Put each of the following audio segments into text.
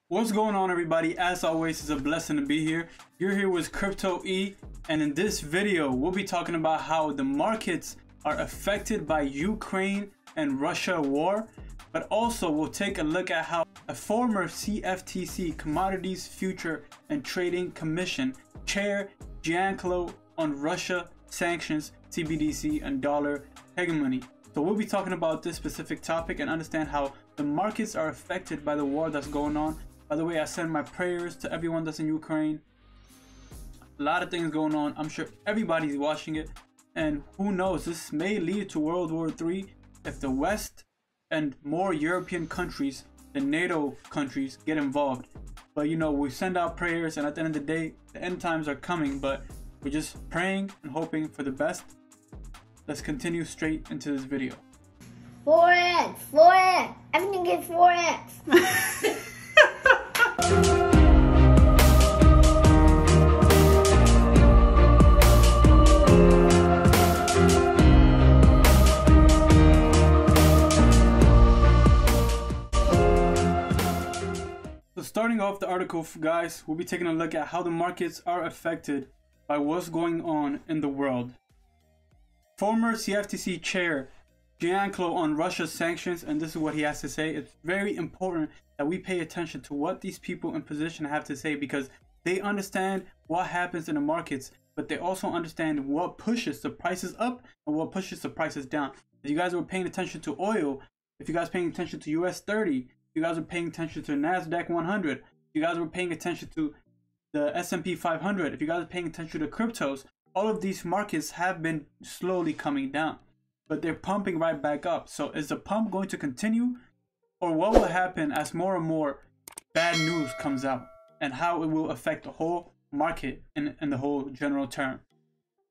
What's going on, everybody? As always, it's a blessing to be here. You're here with Crypto E, and in this video we'll be talking about how the markets are affected by Ukraine and Russia war, but also we'll take a look at how a former CFTC Commodities Future and Trading Commission chair Giancarlo on Russia sanctions, CBDC, and dollar hegemony. So we'll be talking about this specific topic and understand how the markets are affected by the war that's going on. By the way, I send my prayers to everyone that's in Ukraine. A lot of things going on. I'm sure everybody's watching it. And who knows, this may lead to World War III if the West and more European countries, the NATO countries, get involved. But you know, we send out prayers, and at the end of the day, the end times are coming. But we're just praying and hoping for the best. Let's continue straight into this video. 4x, everything is 4x. So starting off the article, guys, we'll be taking a look at how the markets are affected by what's going on in the world. Former CFTC chair Giancarlo on Russia's sanctions, and this is what he has to say. It's very important that we pay attention to what these people in position have to say, because they understand what happens in the markets, but they also understand what pushes the prices up and what pushes the prices down. If you guys were paying attention to oil, if you guys are paying attention to US 30, if you guys are paying attention to NASDAQ 100, if you guys were paying attention to the S&P 500, if you guys are paying attention to cryptos, all of these markets have been slowly coming down, but they're pumping right back up. So is the pump going to continue, or what will happen as more and more bad news comes out, and how it will affect the whole market in the whole general term?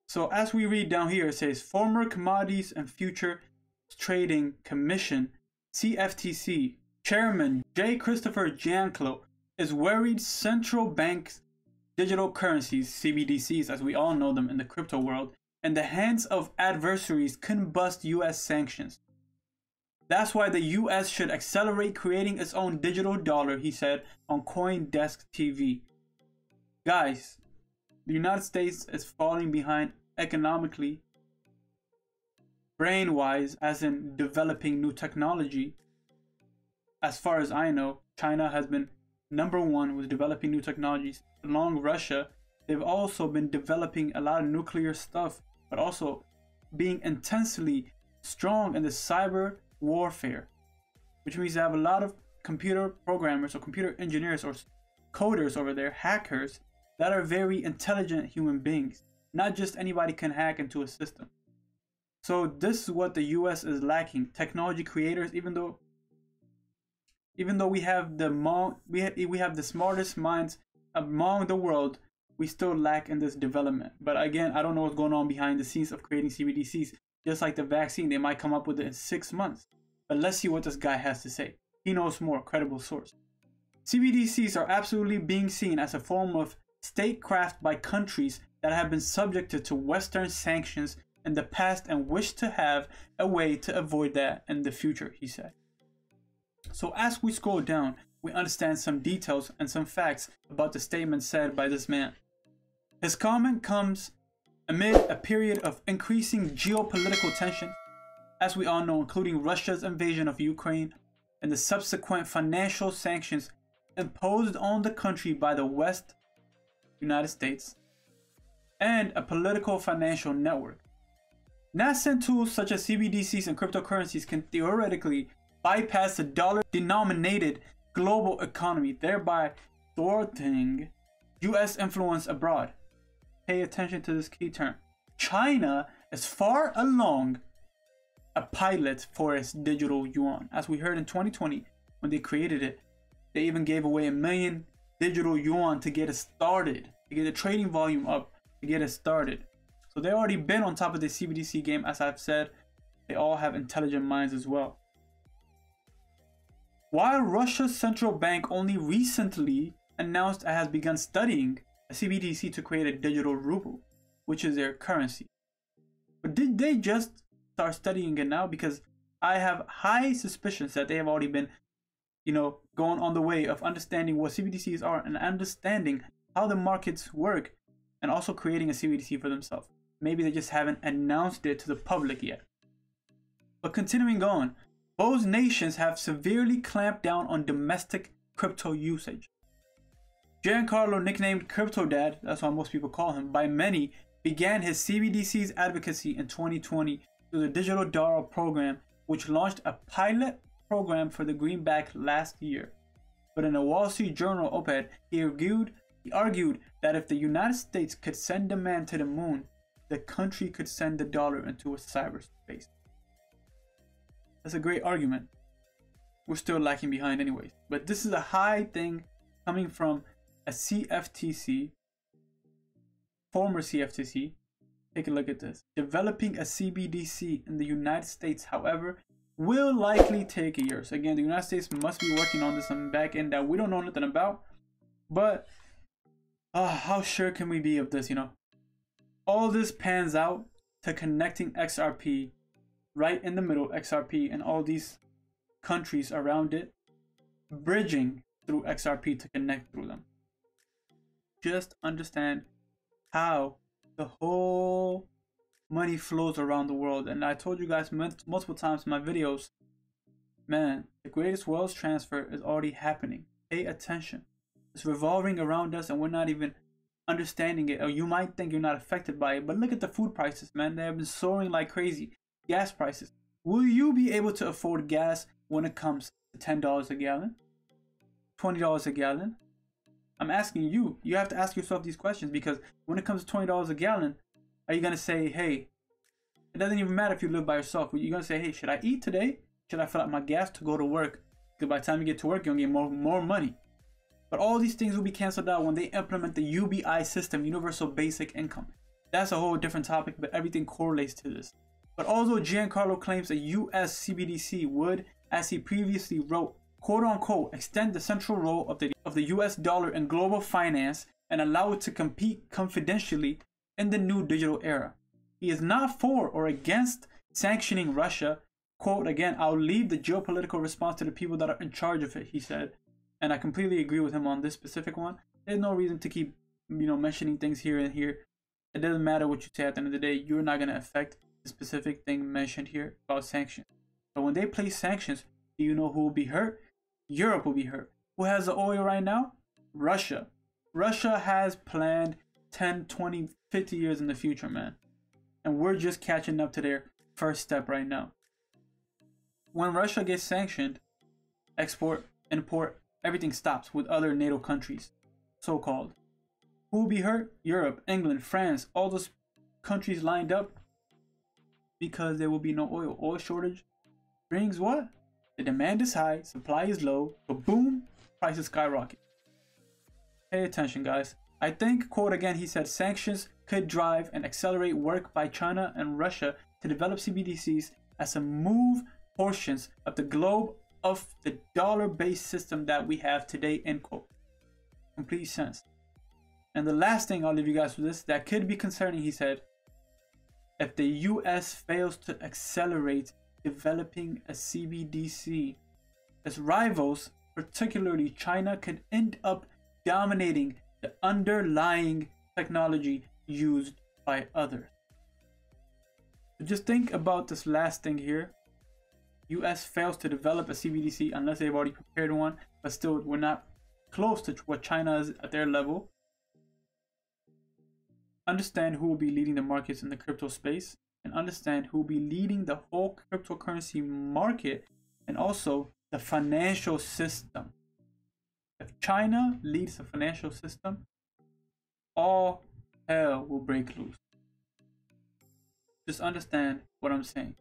So as we read down here, it says former Commodities and Future Trading Commission CFTC Chairman J. Christopher Giancarlo is worried central banks' digital currencies, CBDCs as we all know them in the crypto world, in the hands of adversaries can bust US sanctions. That's why the US should accelerate creating its own digital dollar, he said on CoinDesk TV. Guys, the United States is falling behind economically, brain-wise, as in developing new technology. As far as I know, China has been #1 with developing new technologies. Along Russia, they've also been developing a lot of nuclear stuff, but also being intensely strong in the cyber warfare, which means they have a lot of computer programmers or computer engineers or coders over there, hackers, that are very intelligent human beings. Not just anybody can hack into a system. So this is what the US is lacking: technology creators. Even though we have the smartest minds among the world, we still lack in this development. But again, I don't know what's going on behind the scenes of creating CBDCs. Just like the vaccine, they might come up with it in 6 months. But let's see what this guy has to say. He knows more. Credible source. CBDCs are absolutely being seen as a form of statecraft by countries that have been subjected to Western sanctions in the past and wish to have a way to avoid that in the future, he said. So as we scroll down, we understand some details and some facts about the statement said by this man. His comment comes amid a period of increasing geopolitical tension, as we all know, including Russia's invasion of Ukraine and the subsequent financial sanctions imposed on the country by the West, United States, and a political financial network. Nascent tools such as CBDCs and cryptocurrencies can theoretically bypass the dollar-denominated global economy, thereby thwarting US influence abroad. Pay attention to this key term. China is far along a pilot for its digital yuan. As we heard in 2020, when they created it, they even gave away 1 million digital yuan to get it started, to get the trading volume up, to get it started. So they've already been on top of the CBDC game. As I've said, they all have intelligent minds as well. While Russia's central bank only recently announced it has begun studying a CBDC to create a digital ruble, which is their currency. But did they just start studying it now? Because I have high suspicions that they have already been going on the way of understanding what CBDCs are and understanding how the markets work, and also creating a CBDC for themselves. Maybe they just haven't announced it to the public yet. But continuing on, both nations have severely clamped down on domestic crypto usage. Giancarlo, nicknamed Crypto Dad, that's what most people call him, by many, began his CBDC's advocacy in 2020 through the Digital Dollar program, which launched a pilot program for the greenback last year. But in a Wall Street Journal op-ed, he argued that if the United States could send demand to the moon, the country could send the dollar into a cyberspace. That's a great argument. We're still lacking behind anyways. But this is a high thing coming from a CFTC, former CFTC. Take a look at this. Developing a CBDC in the United States, however, will likely take a year. So again, the United States must be working on this on the back end that we don't know nothing about. But how sure can we be of this, All this pans out to connecting XRP right in the middle, XRP and all these countries around it, bridging through XRP to connect through them. Just understand how the whole money flows around the world. And I told you guys multiple times in my videos, man, the greatest wealth transfer is already happening. Pay attention. It's revolving around us and we're not even understanding it. Or you might think you're not affected by it, but look at the food prices, man. They have been soaring like crazy. Gas prices. Will you be able to afford gas when it comes to $10 a gallon? $20 a gallon? I'm asking you. You have to ask yourself these questions, because when it comes to $20 a gallon, are you going to say, hey, it doesn't even matter if you live by yourself. You're going to say, hey, should I eat today? Should I fill up my gas to go to work? Because by the time you get to work, you're going to get more money. But all these things will be canceled out when they implement the UBI system, Universal Basic Income. That's a whole different topic, but everything correlates to this. But although Giancarlo claims a US CBDC would, as he previously wrote, quote-unquote, extend the central role of the US dollar in global finance and allow it to compete confidentially in the new digital era. He is not for or against sanctioning Russia. Quote, again, I'll leave the geopolitical response to the people that are in charge of it, he said. And I completely agree with him on this specific one. There's no reason to keep, mentioning things here and here. It doesn't matter what you say at the end of the day. You're not going to affect the specific thing mentioned here about sanctions. But when they place sanctions, do you know who will be hurt? Europe will be hurt. Who has the oil right now? Russia. Russia has planned 10, 20, 50 years in the future, man. And we're just catching up to their first step right now. When Russia gets sanctioned, export, import, everything stops with other NATO countries, so-called. Who will be hurt? Europe, England, France, all those countries lined up, because there will be no oil. Oil shortage brings what? The demand is high, supply is low, but boom, prices skyrocket. Pay attention, guys. I think, quote again, he said, sanctions could drive and accelerate work by China and Russia to develop CBDCs as a move portions of the globe of the dollar-based system that we have today, end quote. Complete sense. And the last thing I'll leave you guys with this, that could be concerning, he said, if the US fails to accelerate developing a CBDC, its rivals, particularly China, could end up dominating the underlying technology used by others. So just think about this last thing here. US fails to develop a CBDC unless they've already prepared one, but still we're not close to what China is at their level. Understand who will be leading the markets in the crypto space, and understand who will be leading the whole cryptocurrency market and also the financial system. If China leads the financial system, all hell will break loose. Just understand what I'm saying.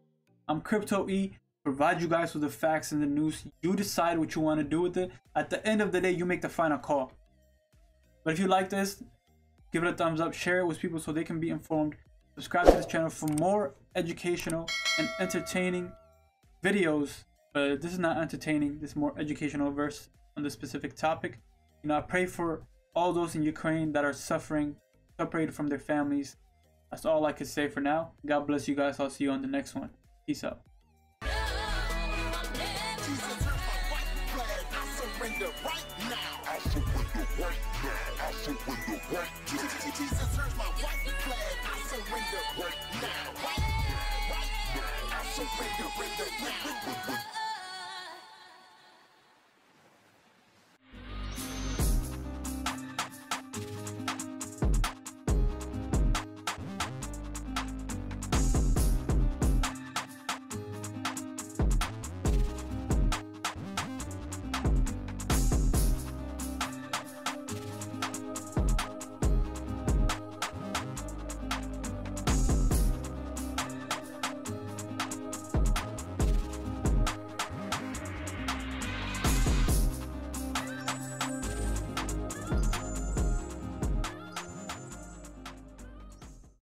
I'm Crypto E. Provide you guys with the facts and the news. You decide what you want to do with it. At the end of the day, you make the final call. But if you like this, give it a thumbs up, share it with people so they can be informed. Subscribe to this channel for more educational and entertaining videos. But this is not entertaining, this is more educational verse on this specific topic. I pray for all those in Ukraine that are suffering, separated from their families. That's all I can say for now. God bless you guys. I'll see you on the next one. Peace out. the right